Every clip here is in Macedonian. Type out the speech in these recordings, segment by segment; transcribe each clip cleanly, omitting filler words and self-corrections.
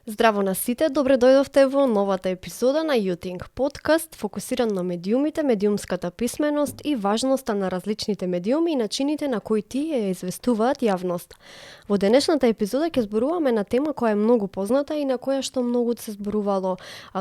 Здраво на сите, добре дојдовте во новата епизода на YouThink, подкаст фокусиран на медиумите, медиумската писменост и важноста на различните медиуми и начините на кои тие ја известуваат јавност. Во денешната епизода ќе зборуваме на тема која е многу позната и на која што многу се зборувало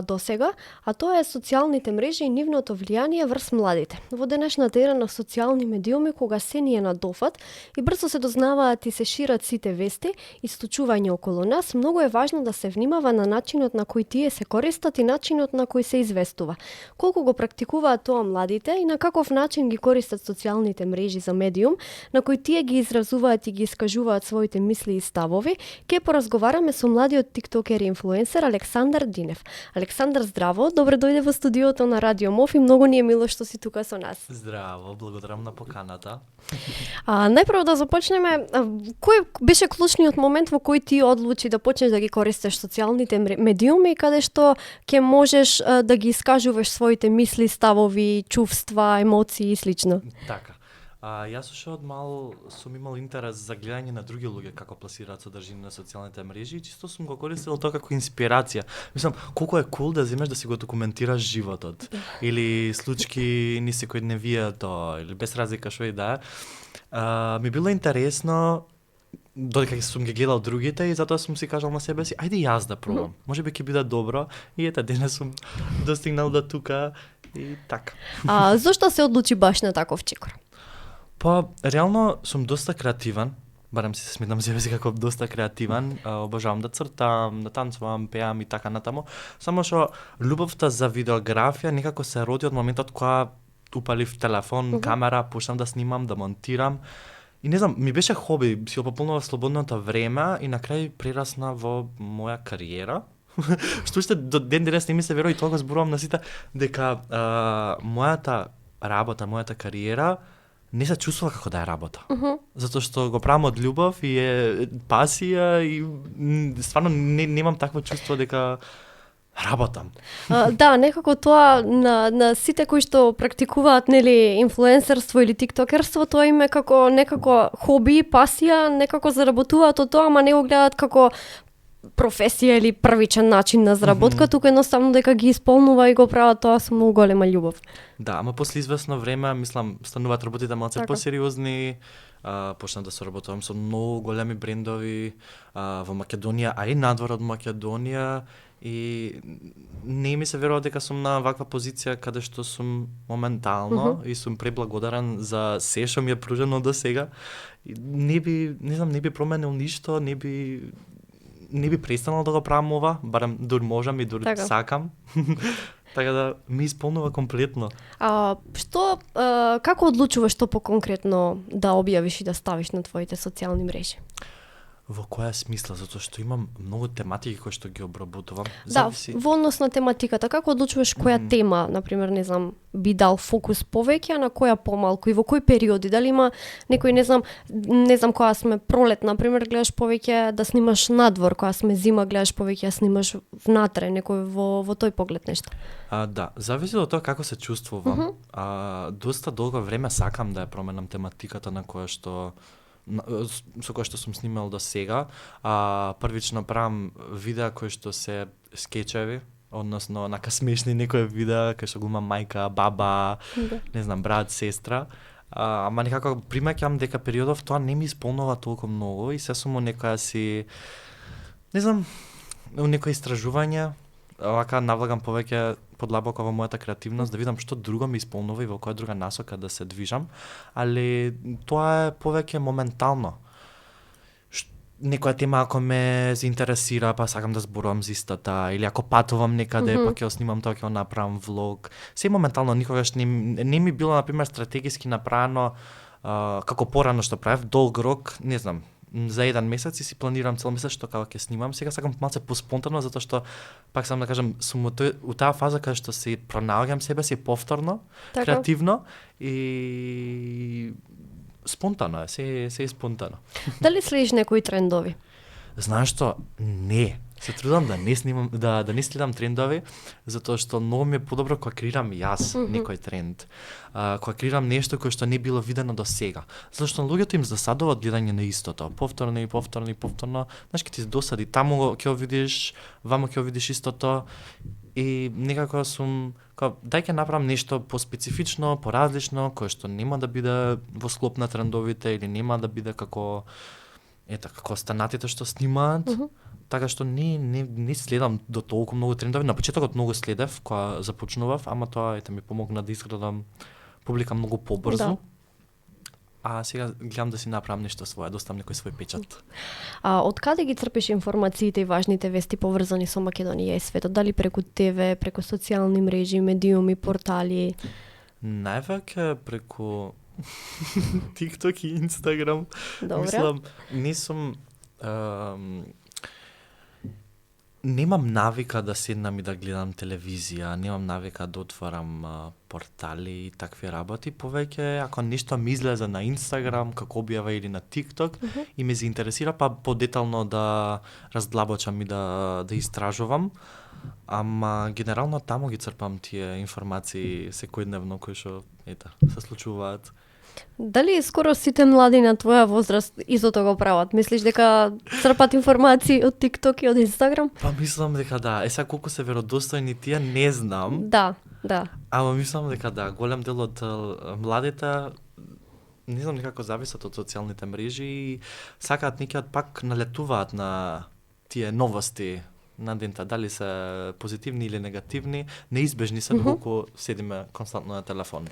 досега, а тоа е социјалните мрежи и нивното влијание врз младите. Во денешната ера на социјални медиуми, кога се ни е на дофат и брзо се дознаваат и се шират сите вести и случувања околу нас, многу е важно да се внимава на начинот на кој тие се користат и начинот на кој се известува. Колку го практикуваат тоа младите и на каков начин ги користат социјалните мрежи за медиум, на кој тие ги изразуваат и ги искажуваат своите мисли и ставови, ќе поразговараме со младиот тиктокер и инфлуенсер Александар Динев. Александар, здраво, добре дојде во студиото на Радио МОВ и многу ни е мило што си тука со нас. Здраво, благодарам на поканата. Најпрво да започнеме, кој беше клучниот момент во кој ти одлучи да почнеш да ги користиш социјалните медиуми, каде што ќе можеш да ги искажуваш своите мисли, ставови, чувства, емоции и слично? Така. Јас уште од мал сум имал интерес за гледање на други луѓе како пласираат содржина на социјалните мрежи и чисто сум го користил тоа како инспирација. Мислам, колку е кул да земеш да си го документираш животот или случки низ секојдневието или без разлика што и да е. Ми било интересно додека сум ги гледал другите и затоа сум си кажал на себе си, ајде јас да пробам. Можеби ќе биде добро и ете денес сум достигнал до тука и така. Зошто се одлучи баш на таков чекор? Па, реално сум доста креативен, барем се сметам себе си како доста креативен, обожавам да цртам, да танцувам, пеам и така натаму. Само што љубовта за видеографија некако се роди од моментот кога упалив телефон, камера, почнав да снимам, да монтирам. И не знам, ми беше хоби, си опополнував слободното време и на крај прерасна во моја кариера. Што уште до ден денес не ми се верува и тоа го зборувам на сите, дека мојата работа, мојата кариера не се чувствува како да е работа. Затоа што го правам од љубов и е пасија и стварно немам такво чувство дека работам. Да, некако тоа на сите кои што практикуваат нели инфлуенсерство или тиктокерство, тоа им е како некако хоби, пасија, некако заработуваат од тоа, ама не го гледаат како професија или првичен начин на заработка, туку едноставно дека ги исполнува и го прават тоа со многу голема љубов. Да, ама после известно време, мислам, стануваат работите малце посериозни, почнав да соработувам со многу големи брендови во Македонија, а и надвор од Македонија и не ми се верува дека сум на ваква позиција каде што сум моментално и сум преблагодарен за се што ми е пружено до сега. Не би променил ништо, не би престанал да го правам ова, барем дур можам и дур сакам. Така да ми исполнува комплетно. Како одлучуваш што поконкретно да објавиш и да ставиш на твоите социјални мрежи? Во која смисла? Затоа што имам многу тематики кои што ги обработувам. Зависи. Да, во однос на тематиката, како одлучуваш која тема, например, не знам, би дал фокус повеќе, а на која помалку и во кои периоди? Дали има некој, не знам, кога сме пролет, например, гледаш повеќе да снимаш надвор, кога сме зима, гледаш повеќе да снимаш внатре, некој во тој поглед нешто? Да, зависи од тоа како се чувствувам. Доста долго време сакам да ја променам тематиката на која што со кој што сум снимал до сега. Првично правам видеа кои што се скечеви, односно нака смешни некои видеа кај што глумам мајка, баба, не знам, брат, сестра. Ама некако примаќам дека периодов тоа не ми исполнува толку многу и се сум некоја си, не знам, некои истражување, вака навлагам повеќе подлабоко во мојата креативност, да видам што друго ми исполнува и во која друга насока да се движам, али тоа е повеќе моментално. Некоја тема ако ме заинтересира, па сакам да зборувам за истата, или ако патувам некаде, па ќе снимам тоа, ќе го направам влог. Се моментално, никогаш не ми било, например, стратегиски направено како порано што правев, долг рок, не знам, за еден месец и си планирам цел месец што како ќе снимам. Сега сакам малце поспонтано затоа што пак сам да кажам сум у таа фаза каде што се пронаоѓам себе си повторно, креативно и спонтано е, се е спонтано. Дали следиш некои трендови? Знаеш што? Не. се трудам да не снимам, да не следам трендови, затоа што многу ми е подобро кога креирам јас некој тренд. Кога креирам нешто кое што не било видено до сега. Зашто на луѓето им засадува гледање на истото, повторно и повторно и повторно. Знаеш, ке ти досади, таму ќе го видиш, вамо ќе го видиш истото и некако сум дај ќе направам нешто поспецифично, поразлично, кое што нема да биде во склоп на трендовите или нема да биде како како останатите што снимаат. Така што не следам до толку многу трендови. На почетокот многу следев кога започнував, ама тоа ми помогна да изградам публика многу побрзо. Да. А сега гледам да си направам нешто свое, да оставам некој свој печат. Од каде ги црпиш информациите и важните вести поврзани со Македонија и светот? Дали преку ТВ, преку социјални мрежи, медиуми, портали? Највеќе преку TikTok и Instagram. Добре. Мислам, не сум немам навика да седнам и да гледам телевизија, немам навика да отварам портали и такви работи, повеќе ако нешто ми излезе на Instagram како објава или на TikTok и ме заинтересира, па подетално да раздлабочам и да истражувам. Ама генерално таму ги црпам тие информации секојдневно кои што се случуваат. Дали скоро сите млади на твоја возраст истото го прават? Мислиш дека црпат информации од TikTok и од Instagram? Па мислам дека да. Сега колку се веродостојни тие не знам. Да. Ама мислам дека да, голем дел од младите не знам некако зависат од социјалните мрежи и сакаат некаат пак налетуваат на тие новости на дента, дали се позитивни или негативни, неизбежни се доколку седиме константно на телефон.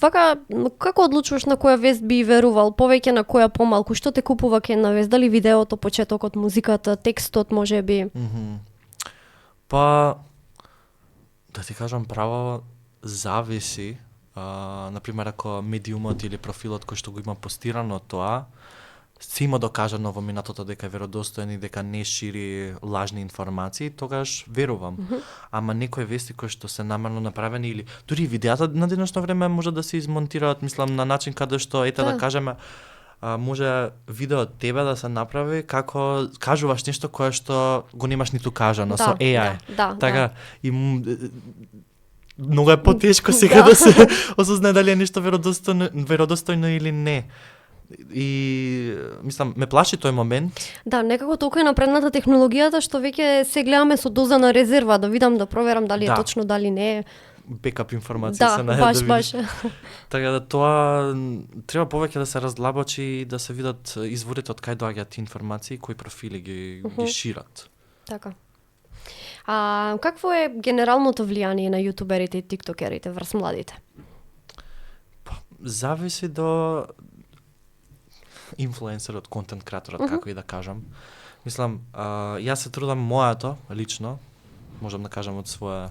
Вака, како одлучуваш на која вест би верувал, повеќе на која помалку? Што те купува ке една вест? Дали видеото, почетокот, музиката, текстот можеби? Па, да ти кажам право, зависи. Например, ако медиумот или профилот кој што го има постирано тоа, се има докажано во минатото дека е веродостоен и дека не шири лажни информации, тогаш верувам. Ама некои вести кои што се намерно направени или дури видеата на денешно време може да се измонтираат, мислам, на начин каде што да кажеме може видео од тебе да се направи како кажуваш нешто кое што го немаш ниту кажано со AI. Така и многу е потешко сега да се осознае дали е нешто веродостојно или не. И мислам, ме плаши тој момент. Да, некако толку е напредната технологијата што веќе се гледаме со доза на резерва да видам, да проверам дали е точно, дали не е. Бекап информација се најде баш. Така да тоа треба повеќе да се раздлабочи и да се видат изворите од кај доаѓаат тие информации, кои профили ги шират. Така. Какво е генералното влијание на јутуберите и тиктокерите врз младите? Зависи до инфлуенсерот, контент креаторот, како и да кажам. Мислам, јас се трудам моето, лично, можам да кажам од свое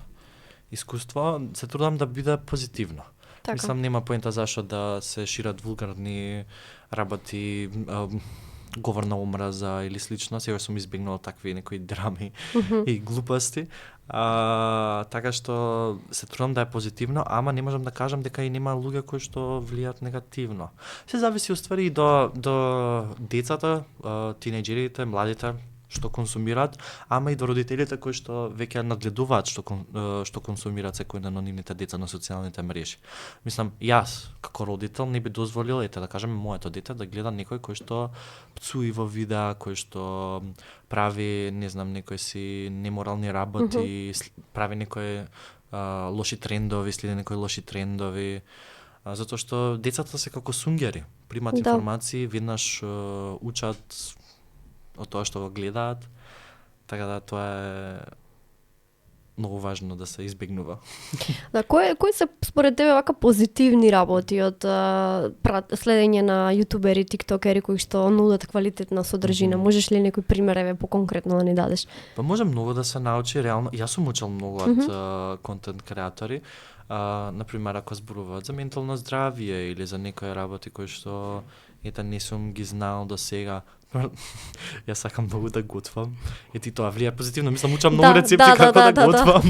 искуство, се трудам да биде позитивно. Така. Мислам, нема поента зашто да се шират вулгарни работи, говор на омраза или слично. Сега сум избегнал такви некои драми и глупости. Така што се трудам да е позитивно, ама не можам да кажам дека и нема луѓе кои што влијаат негативно. Се зависи уствари и до децата, тинејџерите, младите што консумираат, ама и до родителите кои што веќе надгледуваат што консумираат секојдневно нивните деца на социјалните мрежи. Мислам, јас како родител не би дозволил, да кажеме, моето дете да гледа некој кој што пцуи во видеа, кој што прави, не знам, некои си неморални работи, прави некои лоши трендови, следи некои лоши трендови, затоа што децата се како сунгери, примат информации, веднаш учат од тоа што го гледаат, така да тоа е многу важно да се избегнува. Да, кои се според тебе вака позитивни работи од следење на јутубери, тиктокери кои што нудат квалитетна содржина? Можеш ли некој пример поконкретно да ни дадеш? Па може многу да се научи, реално. Јас сум учел многу од контент креатори. Например, ако зборуваат за ментално здравје или за некои работи кои што не сум ги знал до сега. Јас сакам многу да готвам. Ти тоа влијае позитивно. Мислам, учам многу рецепти како да готвам.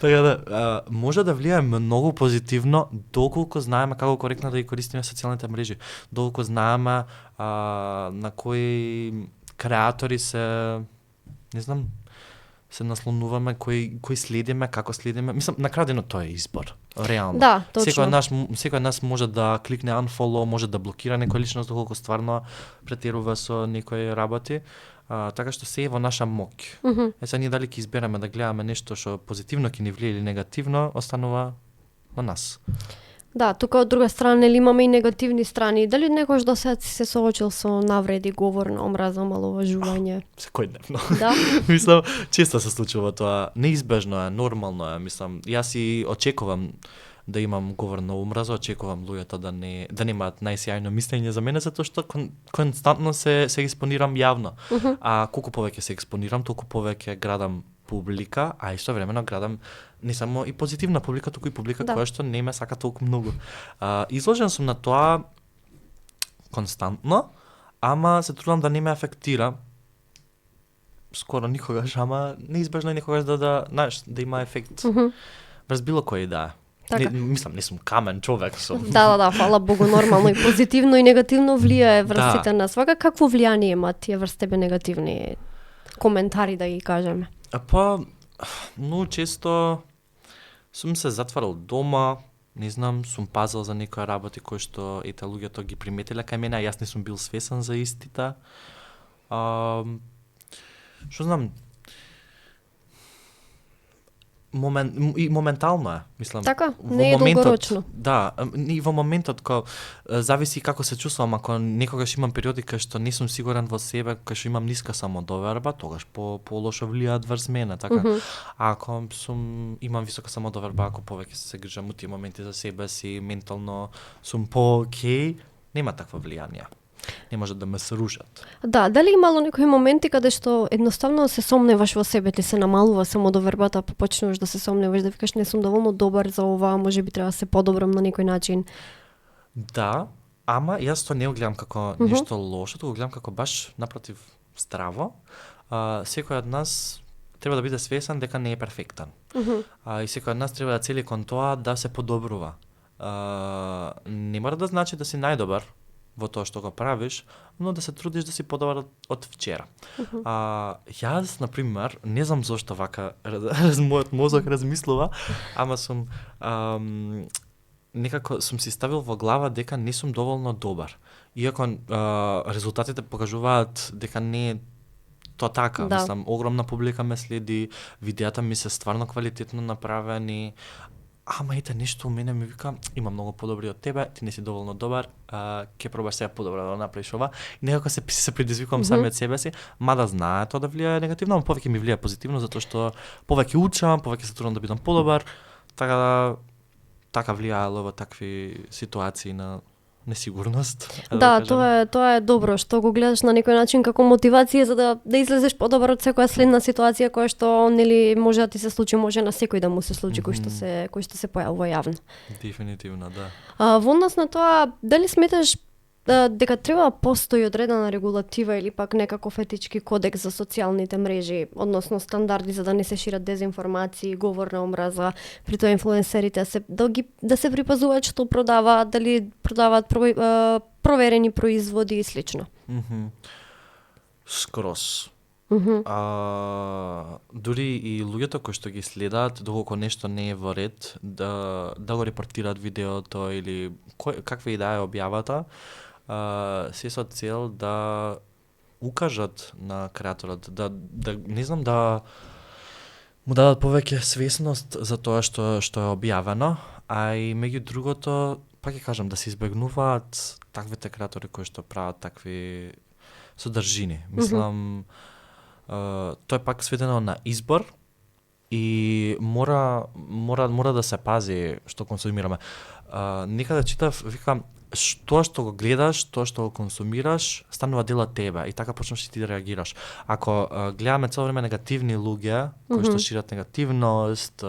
Така да, може да влијае многу позитивно доколку знаеме како коректно да ги користиме социјалните мрежи. Доколку знаеме на кои креатори се не знам, се наслонуваме, кој следиме, како следиме. Мислам, на крај денот тоа е избор. Реално. Да, точно. Секој од нас може да кликне unfollow, може да блокира некоја личност доколку стварно претерува со некои работи. Така што се е во наша моќ. Сега ние дали ќе избереме да гледаме нешто што позитивно ќе ни влие или негативно, останува на нас. Да, тука од друга страна нели имаме и негативни страни. Дали некојаш до сега си се соочил со навреди, говор на омраза, омаловажување? Секојдневно. Да? Мислам, често се случува тоа. Неизбежно е, нормално е. Мислам, јас и очекувам да имам говор на омраза, очекувам луѓето да немаат најсјајно мислење за мене, затоа што константно се експонирам јавно. А колку повеќе се експонирам, толку повеќе градам публика, а истовремено градам не само и позитивна публика, туку и публика која што не ме сака толку многу. Изложен сум на тоа константно, ама се трудам да не ме афектира скоро никогаш, ама неизбежно е некогаш да има ефект. Врз било кој да. Така. Мислам, не сум камен човек сум. Да, фала Богу, нормално и позитивно и негативно влијае врз сите нас. Какво влијание имаат тие врз тебе негативни коментари, да ги кажеме? Па, многу често сум се затварал дома, не знам, сум пазал за некои работи кои што луѓето ги приметиле кај мене, а јас не сум бил свесен за истите. Што знам, моментално е, мислам. Така, не е долгорочно. Да, и во моментот кога зависи како се чувствувам, ако некогаш имам периоди кај што не сум сигурен во себе, кај што имам ниска самодоверба, тогаш по лошо влијаат врз мене, така. А ако имам висока самодоверба, ако повеќе се грижам у тие моменти за себе си, ментално сум по-окей, нема такво влијание. Не може да ме срушат. Да, дали имало некои моменти каде што едноставно се сомневаш во себе, ти се намалува самодовербата, па почнуваш да се сомневаш, да викаш не сум доволно добар за ова, можеби треба да се подобрам на некој начин. Да, ама јас тоа не го гледам како нешто лошо, тоа го гледам како баш напротив здраво. Секој од нас треба да биде свесен дека не е перфектен. И секој од нас треба да цели кон тоа да се подобрува. Не мора да значи да си најдобар во тоа што го правиш, но да се трудиш да си подобар од вчера. Јас, например, не знам зошто вака мојот мозок размислува, ама сум некако сум си ставил во глава дека не сум доволно добар. Иако резултатите покажуваат дека не е тоа така. Да. Мислам, огромна публика ме следи, видеата ми се стварно квалитетно направени, ама ете нешто у мене ми вика, има многу подобри од тебе, ти не си доволно добар, ќе пробаш сега подобро да направиш ова. И некако се предизвикувам сами од себе си, мада знае тоа да влијае негативно, но повеќе ми влијае позитивно, затоа што повеќе учам, повеќе се трудам да бидам подобар, така влијаело во такви ситуации на несигурност. Да, тоа е добро што го гледаш на некој начин како мотивација за да излезеш подобар од секоја следна ситуација која што нели може да ти се случи, може на секој да му се случи кој што се појавува јавно. Дефинитивно, да. Во однос на тоа, дали сметаш дека треба да постои одредена регулатива или пак некаков етички кодекс за социјалните мрежи, односно стандарди за да не се шират дезинформации, говор на омраза, при тоа инфлуенсерите да се припазуваат што продаваат, дали продаваат проверени производи и слично. Скрос. Дури и луѓето кои што ги следат, доколку нешто не е во ред, да го репортираат видеото или каква и да е објавата, се со цел да укажат на креаторот, да не знам, да му дадат повеќе свесност за тоа што е објавено, а и меѓу другото, пак ќе кажам, да се избегнуваат таквите креатори кои што прават такви содржини. Мислам, тоа е пак сведено на избор и мора да се пази што консумираме. Некаде читав, викам, тоа што го гледаш, тоа што го консумираш, станува дел од тебе и така почнеш и ти да реагираш. Ако гледаме цело време негативни луѓе, кои што шират негативност,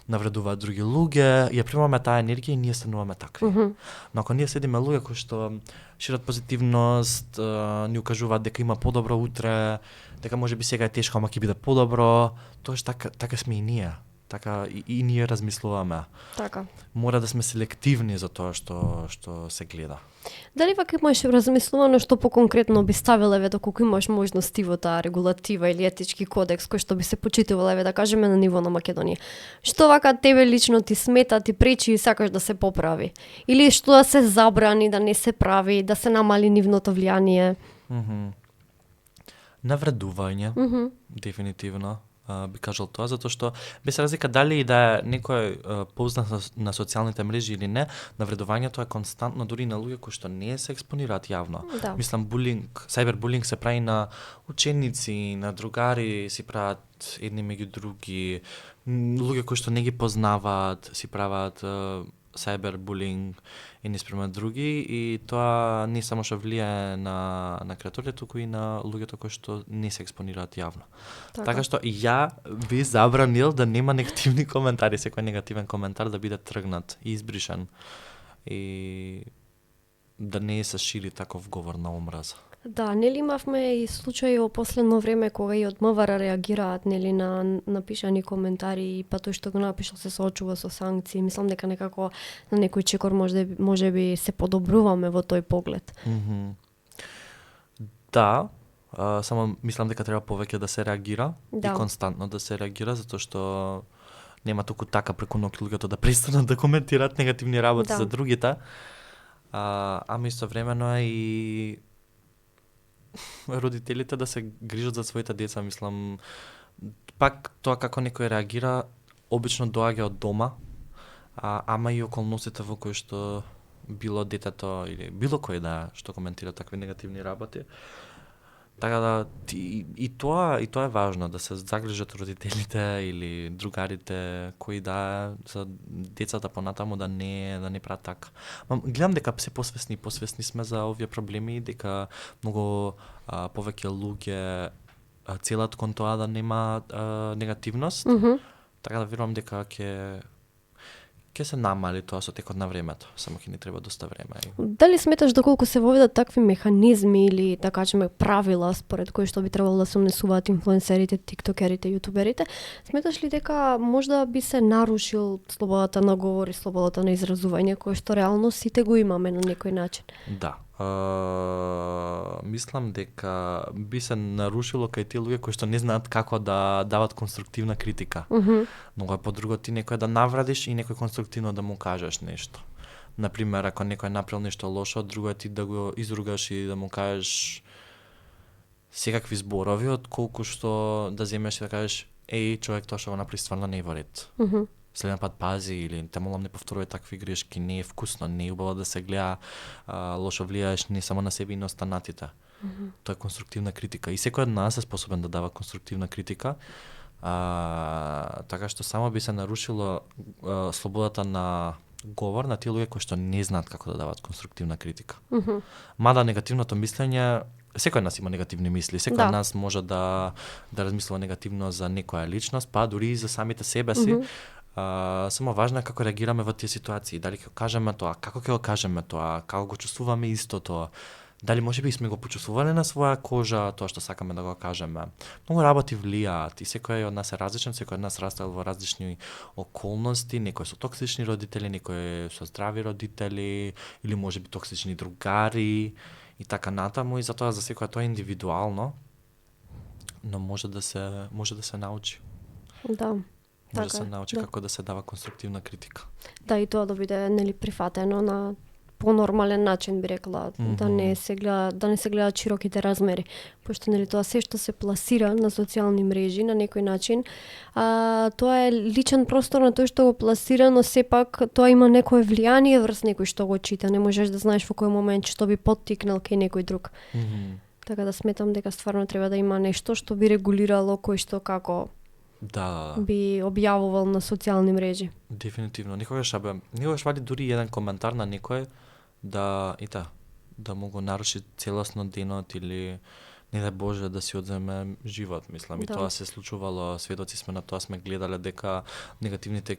навредуваат други луѓе, ја примаме таа енергија и ние стануваме такви. Но ако ние следиме луѓе кои што шират позитивност, ни укажуваат дека има подобро утре, дека можеби сега е тешко, ама ќе биде подобро, тоа така сме и ние. Така и ние размислуваме. Така. Мора да сме селективни за тоа што се гледа. Дали пак имаш размислувано што поконкретно би ставила еве доколку имаш можности во таа регулатива или етички кодекс кој што би се почитувал еве да кажеме на ниво на Македонија? Што вака тебе лично ти смета, ти пречи и сакаш да се поправи? Или што да се забрани, да не се прави, да се намали нивното влијание? Навредување, дефинитивно. Би кажал тоа, затоа што без разлика дали и да е некој познат на социјалните мрежи или не, навредувањето е константно дури на луѓе кои што не се експонираат јавно. Да. Мислам, булинг, сайбербулинг се прави на ученици, на другари, си прават едни меѓу други, луѓе кои што не ги познаваат, си прават сайбербулинг едни спрема други и тоа не само што влијае на креаторите, туку и на луѓето кои што не се експонираат јавно. Така што ја би забранил да нема негативни коментари, секој негативен коментар да биде тргнат и избришен и да не се шири таков говор на омраза. Да, нели имавме и случаи во последно време кога и од МВР реагираат нели на напишани коментари и па тој што го напишал се соочува со санкции. Мислам дека некако на некој чекор можеби се подобруваме во тој поглед. Да, само мислам дека треба повеќе да се реагира Да. и константно да се реагира затоа што нема туку така преку ноќ луѓето да престанат да коментираат негативни работи Да. за другите. Ама истовремено е и родителите да се грижат за своите деца, мислам, пак тоа како некој реагира обично доаѓа од дома, ама и околностите во кои што било детето или било кој да што коментира такви негативни работи. Така да и тоа е важно да се загрижат родителите или другарите кои да за децата понатаму да не прават така. Гледам дека се посвесни сме за овие проблеми, дека многу повеќе луѓе целат кон тоа да нема негативност. Така да верувам дека ќе се намали тоа со текот на времето, само ќе ни треба доста време. Дали сметаш доколку се воведат такви механизми или да кажеме правила според кои што би требало да се унесуваат инфлуенсерите, тиктокерите, јутуберите, сметаш ли дека можда би се нарушил слободата на говор и слободата на изразување кој што реално сите го имаме на некој начин? Да. Мислам дека би се нарушило кај тие луѓе кои што не знаат како да дават конструктивна критика. Многу е подруго ти некој да наврадиш и некој конструктивно да му кажеш нешто. Например, ако некој направил нешто лошо, друго е ти да го изругаш и да му кажеш секакви зборови, отколку што да земеш и да кажеш еј, човек, тоа што го направи стварно не е во ред. Следен пат пази или те молам не повторувај такви грешки, не е вкусно, не е убаво да се гледа, лошо влијаеш не само на себе и на останатите. Тоа е конструктивна критика и секој од нас е способен да дава конструктивна критика. Така што само би се нарушило слободата на говор на тие луѓе кои што не знаат како да дават конструктивна критика. Мада негативното мислење, секој од нас има негативни мисли, секој од нас може да размислува негативно за некоја личност, па дури и за самите себе си. Само важно е како реагираме во тие ситуации, дали ќе кажеме тоа, како ќе го кажеме тоа, како го чувствуваме истото, дали можеби сме го почувствувале на своја кожа тоа што сакаме да го кажеме. Многу работи влијаат и секој од нас е различен, секој од нас растел во различни околности, некој со токсични родители, некој со здрави родители или можеби токсични другари и така натаму и затоа за секој тоа е индивидуално, но може да се научи. Да. Може да се научи како да се дава конструктивна критика. Да, и тоа да биде нели прифатено на понормален начин, би рекла, да не се гледаат широките размери, пошто нели тоа се што се пласира на социјални мрежи на некој начин, тоа е личен простор на тој што го пласира, но сепак тоа има некое влијание врз некој што го чита, не можеш да знаеш во кој момент што би поттикнал кај некој друг. Така да сметам дека стварно треба да има нешто што би регулирало кој што како би објавувал на социјални мрежи. Дефинитивно. Никогаш вади дури еден коментар на некој да му го наруши целосно денот или не дај Боже да си одземе живот, мислам. И тоа се случувало, сведоци сме на тоа, сме гледале дека негативните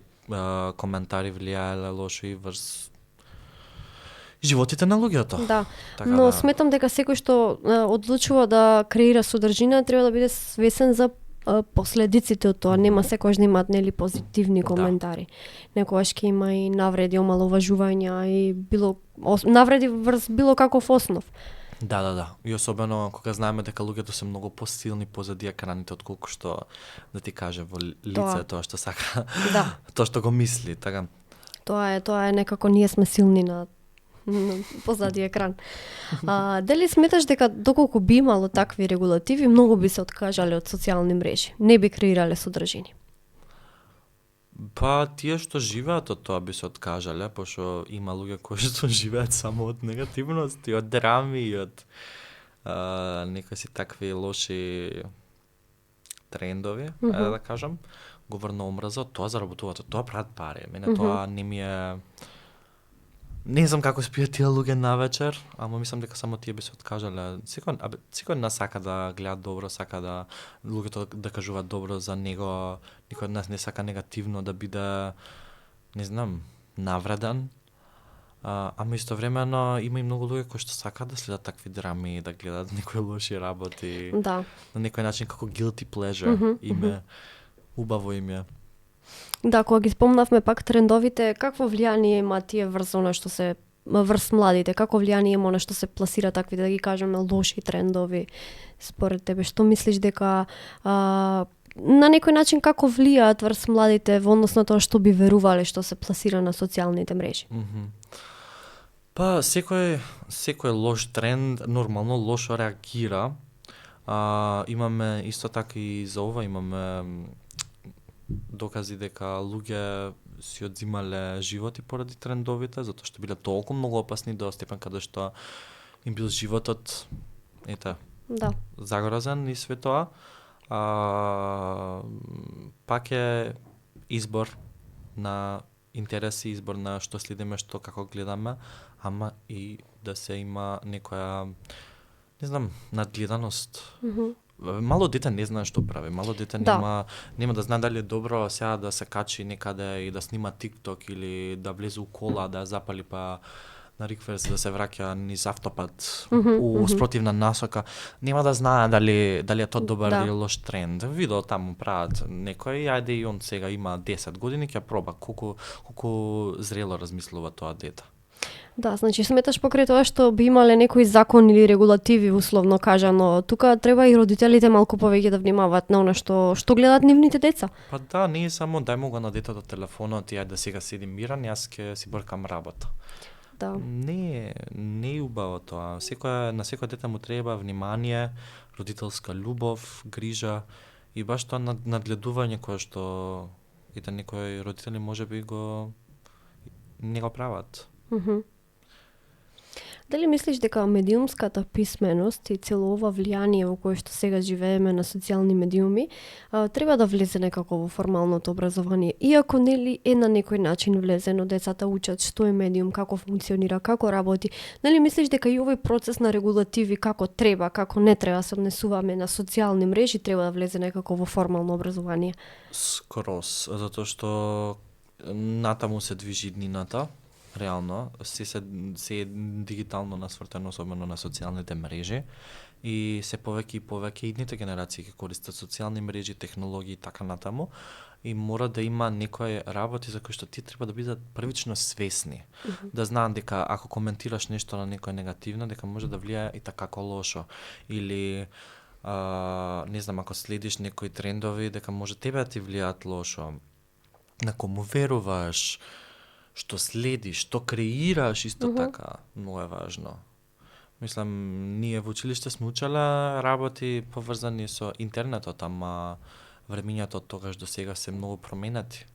коментари влијаеле лошо и врз животите на луѓето. Да, така сметам дека секој што одлучува да креира содржина треба да биде свесен за последиците од тоа. Нема секогаш да имаат нели позитивни коментари. Некогаш ќе има и навреди, омаловажувања и навреди врз било каков основ. Да. И особено кога знаеме дека луѓето се многу посилни позади екраните отколку што да ти каже во лице тоа што сака. Да. Тоа што го мисли, така. Тоа е некако ние сме силни на позади екран. Дали сметаш дека доколку би имало такви регулативи, многу би се откажале од социјални мрежи, не би креирале содржини? Па тие што живеат од тоа би се откажале, пошто има луѓе кои што живеат само од негативност и од драми и од некои си такви лоши трендови, да кажам, говор на омраза, тоа заработуваат, тоа прават пари. Мене тоа не ми е. Не знам како спијат тие луѓе навечер, ама мислам дека само тие би се откажале. Секој нас сака да гледа добро, сака да луѓето да кажуваат добро за него, никој од нас не сака негативно да биде, не знам, навреден. Ама истовремено има и многу луѓе кои што сакаат да следат такви драми, да гледат некои лоши работи. Да. На некој начин како guilty pleasure име, убаво им е. Да, кога ги спомнавме пак трендовите, какво влијание има тие врз она што се врз младите, како влијание има она што се пласира такви, да ги кажеме, лоши трендови според тебе? Што мислиш дека на некој начин како влијаат врз младите во однос на тоа што би верувале што се пласира на социјалните мрежи? Па секој лош тренд нормално лошо реагира. Имаме исто така и за ова имаме докази дека луѓе си одзимале животи поради трендовите, затоа што биле толку многу опасни до степен каде што им бил животот загрозен и све тоа. Пак е избор на интереси, избор на што следиме, што како гледаме, ама и да се има некоја, не знам, надгледаност. Мало дете не знае што прави. Мало дете нема да знае дали е добро сега да се качи некаде и да снима TikTok или да влезе у кола, да запали па на рикверс да се враќа низ автопат у спротивна насока. Нема да знае дали е тоа добар или лош тренд. Видео таму прават некој, ајде и он сега има 10 години, ќе проба колку зрело размислува тоа дете. Да, значи сметаш покрај тоа што би имале некои закон или регулативи условно кажано, тука треба и родителите малку повеќе да внимаваат на она што гледаат нивните деца. Па да, не е само дај му го на детето телефонот и ајде да сега седи миран, јас ќе си бркам работа. Да. Не е убаво тоа. На секој дете му треба внимание, родителска љубов, грижа и баш тоа надгледување кое што и да некои родители можеби не го прават. Дали мислиш дека медиумската писменост и цело ова влијание во кое што сега живееме на социјални медиуми треба да влезе некако во формалното образование? Иако нели е на некој начин влезено, децата учат што е медиум, како функционира, како работи. Нели мислиш дека и овој процес на регулативи како треба, како не треба се однесуваме на социјални мрежи треба да влезе некако во формално образование? Скрос, затоа што натаму се движи днината. Реално, се е дигитално насвртено, особено на социјалните мрежи и се повеќе и повеќе идните генерации ќе користат социјални мрежи, технологии и така натаму и мора да има некои работи за кои што ти треба да бидат првично свесни. Да знаат дека ако коментираш нешто на некој негативно, дека може да влијае и така како лошо или не знам, ако следиш некои трендови, дека може тебе да ти влијаат лошо. На кому веруваш, што следиш, што креираш, исто така, многу е важно. Мислам, ние во училиште сме учеле работи поврзани со интернетот, ама времињата од тогаш до сега се многу променети,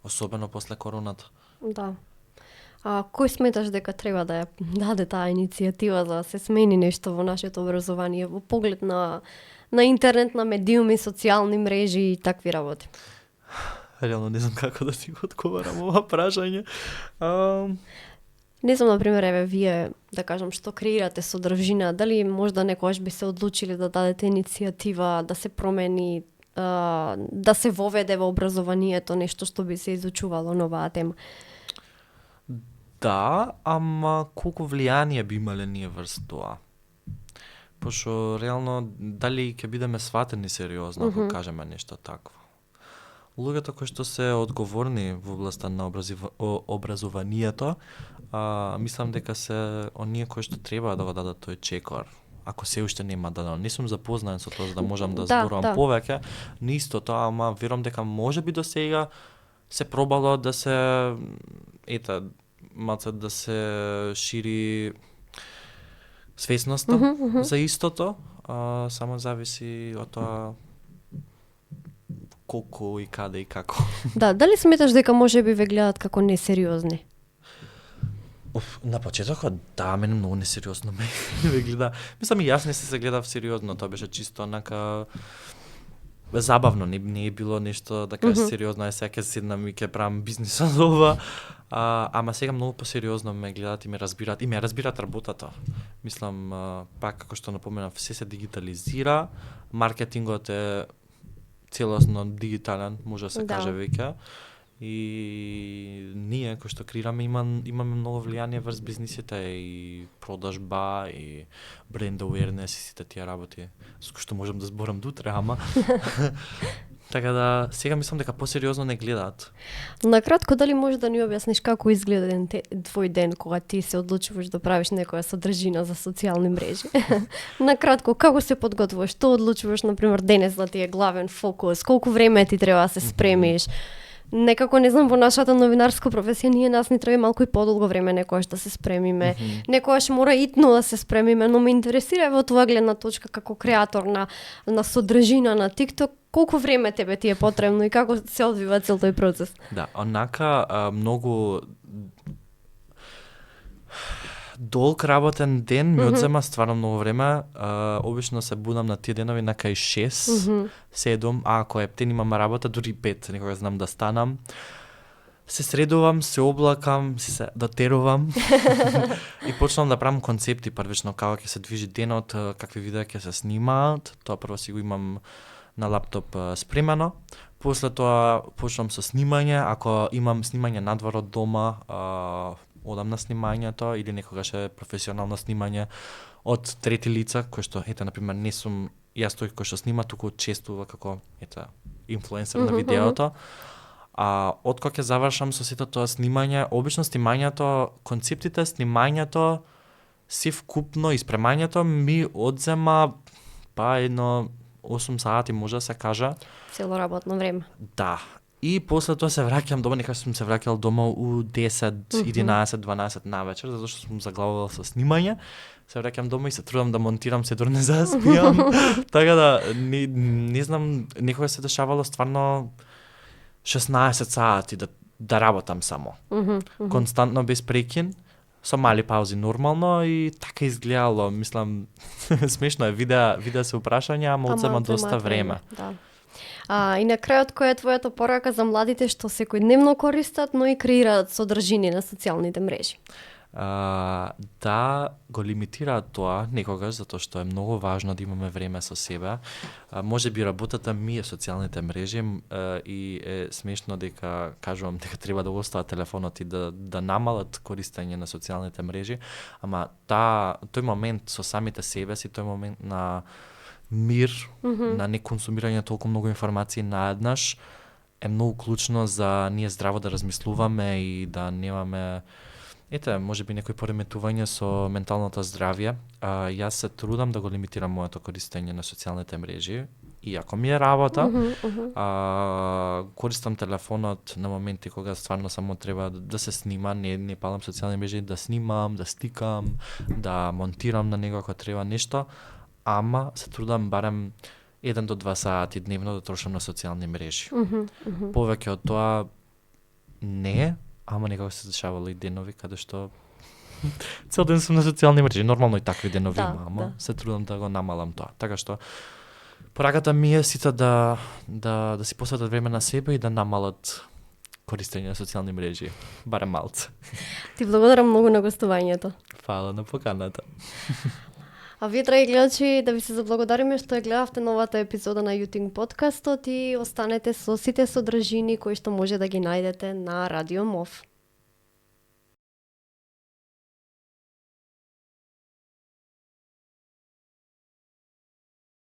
особено после короната. Да. Кој сметаш дека треба да ја даде таа иницијатива за да се смени нешто во нашето образование, во поглед на интернет, на медиуми, социјални мрежи и такви работи? Реално не знам како да ти го одговарам ова прашање. Не знам, например, еве вие, да кажам, што креирате содржина, дали можда некогаш би се одлучили да дадете иницијатива, да се промени, да се воведе во образованието нешто што би се изучувало на оваа тема? Да, ама колку влијание би имале ние врз тоа? Пошто реално дали ќе бидеме сватени сериозно ако кажеме нешто такво. Луѓето кои што се одговорни во областта на образованието, мислам дека се оние кои што треба да го дадат тој чекор. Ако се уште нема дадено, не сум запознаен со тоа за да можам да зборувам повеќе, но исто тоа, ама верувам дека можеби до сега се пробало да се малце да се шири свесноста за истото, само зависи од тоа колку и каде и како. Да, дали сметаш дека можеби ве гледат како несериозни? На почетокот, да, мене многу несериозно ме гледа. Мислам и јас не се гледав сериозно, тоа беше чисто онака забавно, не е било нешто да кажеш сериозно, сега ќе седнам и ќе правам бизнис од ова. Ама сега многу посериозно ме гледат и ме разбираат работата. Мислам, пак како што напоменав, се дигитализира, маркетингот е целосно дигитален, може да се каже веќе. И ние кои што креираме имаме многу влијание врз бизнисите и продажба и бренд awareness и сите тие работи со кои што можам да зборам дотре, ама така да сега мислам дека посериозно не гледаат. Накратко, дали можеш да ни објасниш како изгледа твој ден кога ти се одлучуваш да правиш некоја содржина за социјални мрежи? Накратко, како се подготвуваш? Што одлучуваш, например, денес да ти е главен фокус? Колку време ти треба да се спремиш? Некако, не знам, во нашата новинарска професија нас ни треба малку и подолго време некојаш да се спремиме. Некојаш мора итно да се спремиме, но ме интересира во тоа гледна точка како креатор на содржина на TikTok, колку време тебе ти е потребно и како се одвива цел тој процес? Да, онака многу долг работен ден ми одзема стварно многу време. Обично се будам на тие денови на кај 6, 7, а ако ептен имам работа, дури 5, некога знам да станам. Се средувам, се облакам, се дотерувам и почнам да правам концепти првично како ќе се движи денот, какви видеа ќе се снимаат. Тоа прво си го имам на лаптоп спремано. После тоа почнам со снимање, ако имам снимање надвор од дома, одам на снимањето или некогаш е професионално снимање од трети лица, кој што, например, не сум јас тој кој што снима, туку честува како, инфлуенсер на видеото. Од кога ќе завршам со сето тоа снимање, обично снимањето, концептите, снимањето, си вкупно и спремањето ми одзема едно 8 сати може да се каже. Цело работно време. Да. И после тоа се враќам дома, некако сум се враќал дома у 10, 11, 12 навечер, затоа што сум заглавувал со снимање. Се враќам дома и се трудам да монтирам, се дори не заспиам. Така да, не знам, некога се дешавало стварно 16 сати да работам само. Константно без прекин, со мали паузи нормално и така изгледало. Мислам, смешно е, видеа се упрашања, ама одзема доста време. Да. И на крајот, која е твојата порака за младите што секојдневно користат, но и креираат содржини на социјалните мрежи? Да го лимитираат тоа некогаш, затоа што е многу важно да имаме време со себе. Може би работата ми е социјалните мрежи и е смешно дека кажувам дека треба да остават телефонот и да намалат користење на социјалните мрежи, ама тој момент со самите себе си, тој момент на мир, на неконсумирање толку многу информации наеднаш, е многу клучно за ние здраво да размислуваме и да немаме може би некои пореметување со менталното здравје. Јас се трудам да го лимитирам моето користење на социјалните мрежи. И ако ми е работа, користам телефонот на моменти кога стварно само треба да се снима, не палам социјални мрежи, да снимам, да стикам, да монтирам на него ако треба нешто, ама се трудам барем 1 до 2 сати дневно да трошам на социјални мрежи. Повеќе од тоа не, ама некако се дешавало и денови каде што цел ден сум на социјални мрежи. Нормално и такви денови има, ама се трудам да го намалам тоа. Така што пораката ми е сите да си посветат време на себе и да намалат користење на социјални мрежи, барем малце. Ти благодарам многу на гостувањето. Фала на поканата. А вие, драги гледачи, да ви се заблагодариме што ја гледавте новата епизода на Јутинг подкастот и останете со сите содржини кои што може да ги најдете на Радио МОВ.